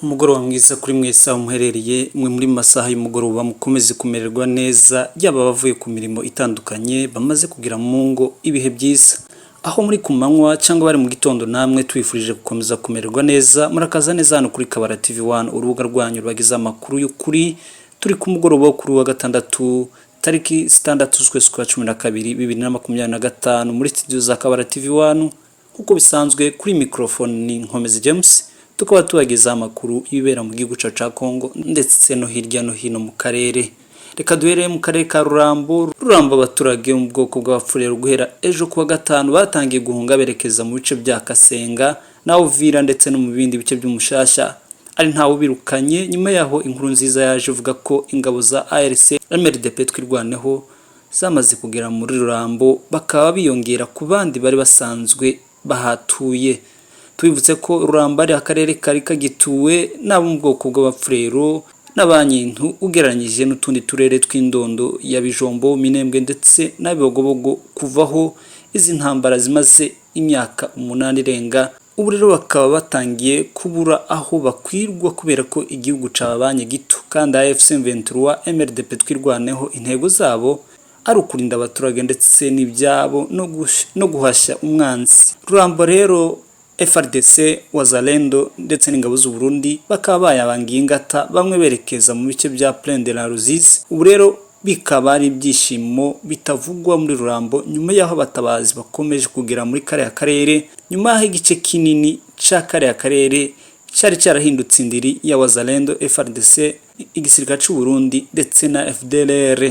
Umugoroba mwiza kuri mwese aho muherereye mwe muri masaha y'umugoroba mukomeze kumererwa neza yaba abavuye ku mirimo itandukanye bamaze kugira mu ngo ibihe byiza aho muri ku manywa cyangwa bari mu gitondo namwe twifurije gukomeza kumererwa neza murakaza neza hano kuri Kabara TV1 urubuga rwanyu rwagize amakuru y'ukuri turi ku mugoroba wo kuri wa gatandatu tariki 6 z'ukwezi kwa 12 2025 muri studio za Kabara TV1 kuko bisanzwe kuri microphone ni Nkomezi James tukaba tubageza amakuru ibera mu gihugu ca Kongo ndetse no hirya no hino mu karere. Reka duhereye mu karere ka Rurambo abaturage mu bwoko bw'abafurero guhera ejo kuwa gatanu batangiye guhunga berekeza mu bice bya Kasenga na Uvira ndetse no mu bindi bice by'umushasha ari ntawo birukanye. Nyuma yaho inkuru nziza yaje uvuga ko ingabo za ARC MRDP twirwaneho zamaze kugera muri Rurambo bakaba biyongera ku bandi bari basanzwe bahatuye. Twibutse ko Rurambo ari akarere kari kagituwe n'abo mu bwoko bw'abafurero n'abanyintu ugereranyije n'utundi turere tw'indondo ya Bijombo, Minembwe ndetse n'abibogobogo kuvaho izi ntambara zimaze imyaka 8 irenga. Ubu rero bakaba batangiye kubura aho bakwirwa kubera ko igihugu cabanye gito kandi AFC M23 MRDP twirwaneho intego zabo ari ukurinda abaturage ndetse n'ibyabo no guhashya umwanzi. Rurambo rero FRDC Wazalendo ndetse n'ingabo z'u Burundi bakaba bayabangiye ingata bamwe berekeza mu bice bya Plaine de la Ruzizi. Ubu rero bikaba ari ibyishimo bitavugwa muri Rurambo nyuma yaho batabazi bakomeje kugera muri kare akarere nyuma yaho igice kinini ca kare akarere cyari cyarahindutse indiri ya Wazalendo FRDC igisirikare cy'u Burundi ndetse na FDLR.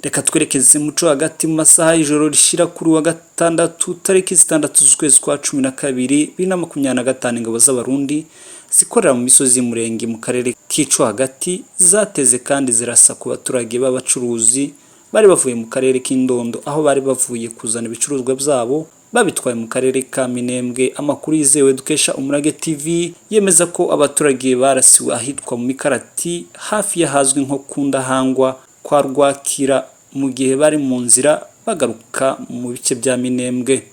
Reka twerekeze muco hagati mu masaha y'ijoro rishira kuri wa gatandatu tariki 6 z'ukwezi kwa 12 2025 ingabo z'abarundi zikorera mu misozi y'umurenge mu karere k'ico hagati zateze kandi zirasa ku baturage b'abacuruzi bari bavuye mu karere k'Indondo aho bari bavuye kuzana ibicuruzwa byabo babitwaye mu karere ka Minembwe. Amakuru yizewe dukesha Umurage TV yemeza ko abaturage barasiwe ahitwa mu Mikarati hafi yahazwi nko Kundahangwa kwa Rwakira mu gihe bari mu nzira bagaruka mu bice bya Minembwe.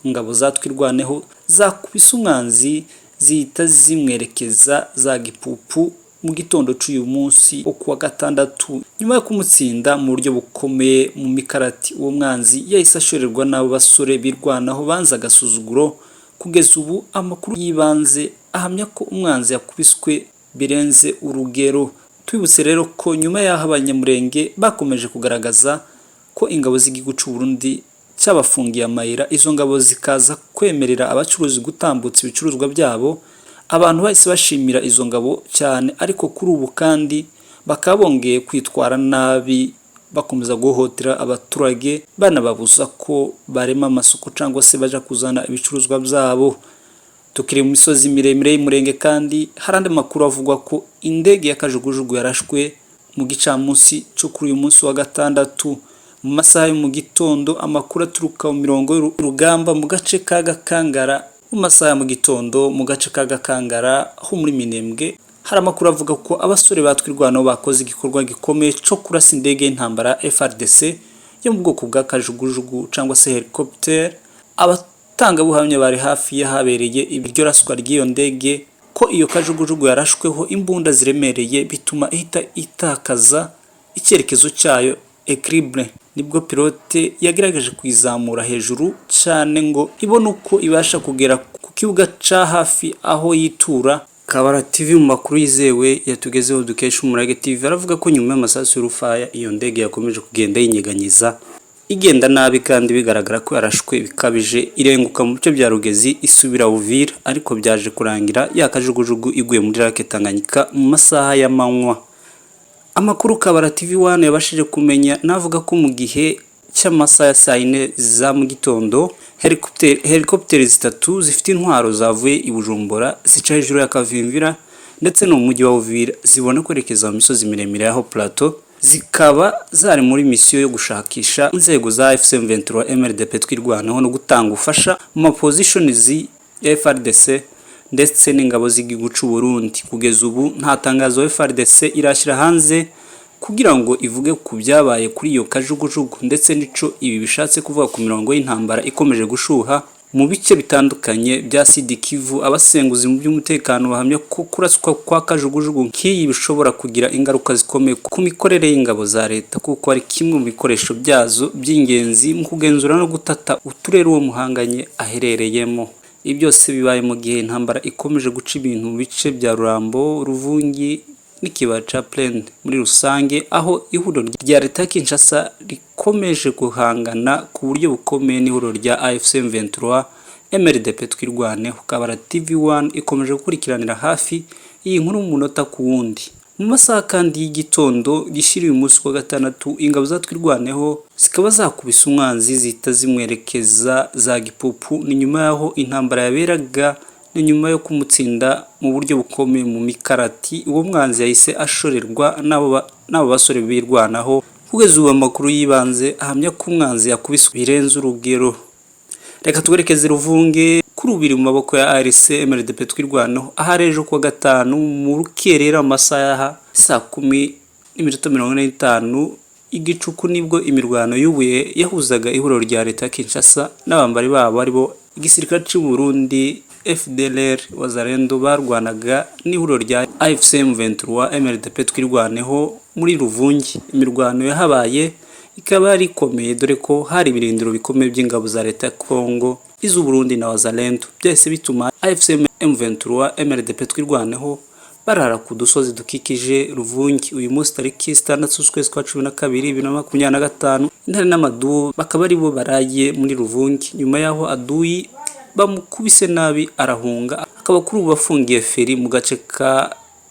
Ingabo zatwirwaneho zakubise umwanzi zihita zimwerekeza za Gipupu mu gitondo cy'uyu munsi wo kuwa gatandatu nyuma yo kumutsinda mu buryo bukomeye mu Mikarati. Uwo mwanzi yahise ashorerwa n'abo basore birwanaho banza agasuzuguro. Kugeza ubu amakuru yibanze ahamya ko umwanzi yakubiswe birenze urugero. Twibutse rero ko nyuma yaho abanyamurenge bakomeje kugaragaza ko ingabo z'igihugu cy'u Burundi cyabafungiye amayira, izo ngabo zikaza kwemerera abacuruzi gutambutsa ibicuruzwa byabo, abantu bahise bashimira izo ngabo cyane. Ariko kuri ubu kandi bakabongeye kwitwara nabi bakomeza guhotera abaturage banababuza ko barema amasoko cyangwa se baja kuzana ibicuruzwa byabo. Tukiri mu misozi miremire y'umurenge kandi harande makuru avugwa ko indege y'akajugujugu yarashwe mu gicamunsi cyo kuri uyu munsi wa gatandatu mu masaha yo mu gitondo. Amakuru aturuka mu mirongo y'urugamba mu gace ka Gakangara mu masaha mu gitondo mu gace ka Gakangara ho muri Minembwe hari amakuru avuga ko abasore batwirwanaho bakoze igikorwa gikomeye cyo kurasa indege y'intambara FRDC yo mu bwoko bwa kajugujugu cyangwa se helicopter. Tanga buhamya bari hafi yahabereye ibiryo raswa ry'iyo ndege ko iyo kajugujugu yarashweho imbunda ziremereye bituma ihita itakaza icyerekezo cyayo equilibre. Nibwo pilote yagerageje kwizamura hejuru cyane ngo ibone uko ibasha kugera ku kibuga ca hafi aho yitura. Kabara TV mu makuru yizewe yatugezeho dukesha Umurage TV aravuga ko nyuma y'amasasu y'urufaya iyo ndege yakomeje kugenda yinyeganyiza igenda nabi kandi bigaragara ko yarashwe bikabije irenguka mu bice bya Rugezi isubira Uvira, ariko byaje kurangira yakajugujugu iguye muri Lake Tanganyika mu masaha y'amanywa. Amakuru Kabara TV1 yabashije kumenya navuga ko mu gihe cy'amasaha ya 4 za mu gitondo helicopter zitatu zifite intwaro zavuye i Bujumbura zica hejuru ya Kavimvira ndetse no mu mujyi wa Uvira zibona kwerekeza mu misozi miremire yaho Plateau, zikaba zari muri misiyo yo gushakisha inzego za AFC M23 MRDP twirwanaho no gutanga ufasha mu mapositions ya FRDC ndetse n'ingabo z'igihugu cy'u Burundi. Kugeza ubu nta tangazo FRDC irashyira hanze kugira ngo ivuge ku byabaye kuri iyo kajugujugu ndetse nico ibi bishatse kuvuga ku mirongo y'intambara ikomeje gushuha mu bice bitandukanye bya Sud Kivu. Abasenguzi mu by'umutekano bahamya ko kuraswa kwa kajugujugu nk'iyi bishobora kugira ingaruka zikomeye ku mikorere y'ingabo za leta, kuko ari kimwe mu bikoresho byazo by'ingenzi mu kugenzura no gutata uturere uwo muhanganye aherereyemo. Ibi byose bibaye mu gihe intambara ikomeje guca ibintu mu bice bya Rurambo, Ruvungi n'ikibaya ca Plaine muri rusange, aho ihuriro rya leta ya Kinshasa rikomeje guhangana ku buryo bukomeye n'ihuriro rya AFC M23 MRDP twirwaneho. Kabara TV1 ikomeje gukurikiranira hafi iyi nkuru mu munota ku wundi. Mu masaha kandi y'igitondo gishiriye umunsi wa gatandatu, ingabo za twirwaneho zikaba zakubise umwanzi zihita zimwerekeza za Gipupu. Ni nyuma yaho intambara yaberaga, ni nyuma yo kumutsinda mu buryo bukomeye mu mikarati. Uwo mwanzi yahise ashorerwa n'abo basore birwanaho. Kugeza ubu amakuru yibanze ahamya ko umwanzi yakubiswe birenze urugero. Reka twerekeze Ruvunge kuri ubiri mu maboko ya ARC MRDP twirwanaho, ahari ejo kuwa gatanu mu rukerera amasaha saa 10:45 igicuku nibwo imirwano y'ubuye yahuzaga ihuriro rya leta ya Kinshasa n'abambari babo aribo igisirikare cy'u Burundi FDLR Wazalendo barwanaga n'ihuriro rya AFC M23 MRDP twirwaneho muri Ruvungi. Imirwano yahabaye ikaba ari ikomeye, dore ko hari ibirindiro bikomeye by'ingabo za leta ya Kongo, iz'u Burundi na Wazalendo. Byahise bituma AFC M23 MRDP twirwaneho barara ku dusozi dukikije Ruvungi. Uyu munsi tariki 6 z'ukwezi kwa 12 2025, intare n'amadu bakaba ari bo baraye muri Ruvungi. Nyuma yaho aduyi bamukubise nabi arahunga, akaba kuri ubu bafungiye feri mu gace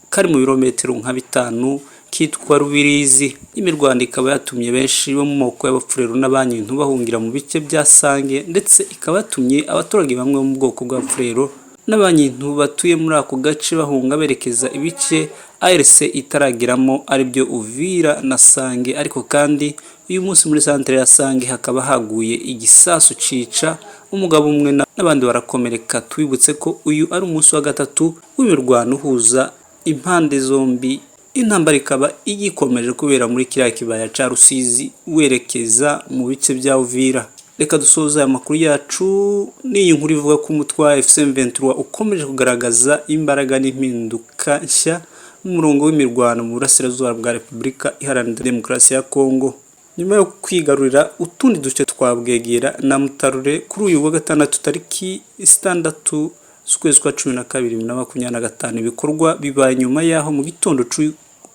kari mu birometero nka 5 kitwa Rubirizi. Imirwano ikaba yatumye benshi bo mu moko y'abapfurero n'abanyintu bahungira mu bice bya Sange, ndetse ikaba yatumye abaturage bamwe mu bwoko bw'abapfurero n'abanyintu batuye muri ako gace bahunga berekeza ibice ARC itarageramo aribyo Uvira na Sange. Ariko kandi uyu munsi muri centre ya Sange hakaba haguye igisasu cica umugabo umwe n'abandi barakomereka. Twibutse ko uyu ari umunsi wa gatatu w'imirwano uhuza impande zombi. Intambara ikaba igikomeje kubera muri kiriya kibaya ca Rusizi werekeza mu bice bya Uvira. Reka dusoza aya makuru yacu n'iyi nkuru ivuga ko umutwe wa AFC M23 ukomeje kugaragaza imbaraga n'impinduka nshya mu murongo w'imirwano mu burasirazuba bwa Repubulika Iharanira Demokarasi ya Kongo, nyuma yo kwigarurira utundi duce twa Bwegera na Mutarure kuri uyu wa gatandatu tariki 6 z'ukwezi kwa 12 2025. Ibikorwa bibaye nyuma yaho mu gitondo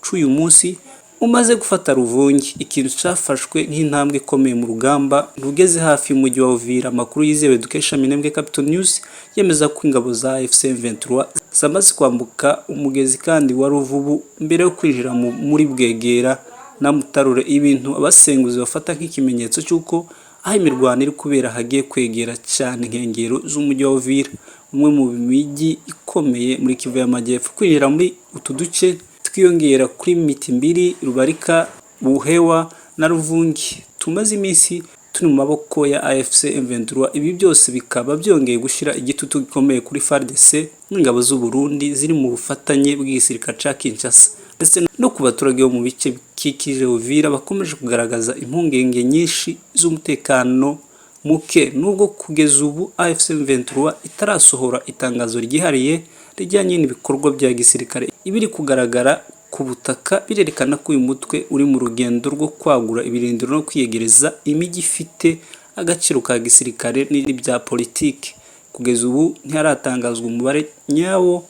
c'uyu munsi umaze gufata Ruvungi, ikintu cyafashwe nk'intambwe ikomeye mu rugamba rugeze hafi y'umujyi wa Uvira. Amakuru yizewe dukesha Minembwe Capital News yemeza ko ingabo za AFC M23 zamaze kwambuka umugezi kandi wa Ruvubu mbere yo kwinjira muri Bwegera na Mutarure, ibintu abasenguzi bafata nk'ikimenyetso cy'uko aho imirwano iri kubera hagiye kwegera cyane inkengero z'umujyi wa Uvira, umwe mu mijyi ikomeye muri Kivu y'Amajyepfo. Kwinjira muri utu duce twiyongera kuri Mitimbiri, Rubarika, Buhewa na Ruvungi. Tumaze iminsi turi mu maboko ya AFC M23. Ibi byose bikaba byongeye gushira igitutu gikomeye kuri FARDC n'ingabo z'u Burundi ziri mu bufatanye bw'igisirikare ca Kinshasa, ndetse no ku baturage bo mu bice bikikije Uvira bakomeje kugaragaza impungenge nyinshi z'umutekano muke, nubwo kugeza ubu AFC M23 itarasohora itangazo ryihariye rijyanye n'ibikorwa bya gisirikare. Ibiri kugaragara ku butaka birerekana ko uyu mutwe uri mu rugendo rwo kwagura ibirindiro no kwiyegereza imijyi ifite agaciro ka gisirikare n'ibya politiki. Kugeza ubu ntiharatangazwa umubare nyawo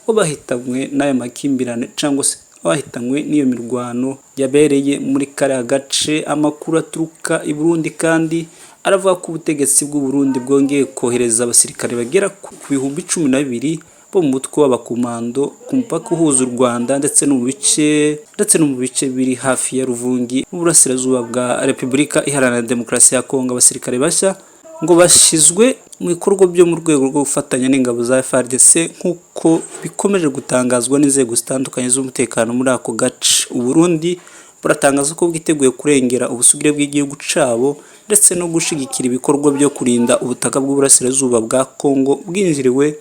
w'abahitanywe n'aya makimbirane cyangwa se abahitanywe n'iyo mirwano yabereye muri kariya gace. Amakuru aturuka i Burundi kandi aravuga ko ubutegetsi bw'u Burundi bwongeye kohereza abasirikare bagera ku 12,000 bo mu mutwe w'abakomando ku mupaka uhuza u Rwanda ndetse no mu bice biri hafi ya Ruvungi mu burasirazuba bwa Repubulika Iharanira Demokarasi ya Kongo. Abasirikare bashya ngo bashizwe mu bikorwa byo mu rwego rwo gufatanya n'ingabo za FARDC nk'uko bikomeje gutangazwa n'inzego zitandukanye z'umutekano muri ako gace. U Burundi buratangaza ko bwiteguye kurengera ubusugire bw'igihugu cabo ndetse no gushigikira ibikorwa byo kurinda ubutaka bw'uburasirazuba bwa Kongo bwinjiriwe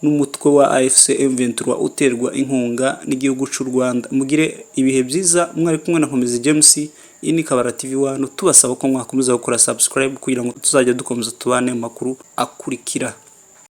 n'umutwe wa AFC M23 uterwa inkunga n'igihugu cy'u Rwanda. Mugire ibihe byiza, mwari kumwe na Nkomezi James, iyi ni Kabara TV 1, tubasaba ko mwakomeza gukora subscribe kugira ngo tuzajya dukomeza tubane makuru akurikira.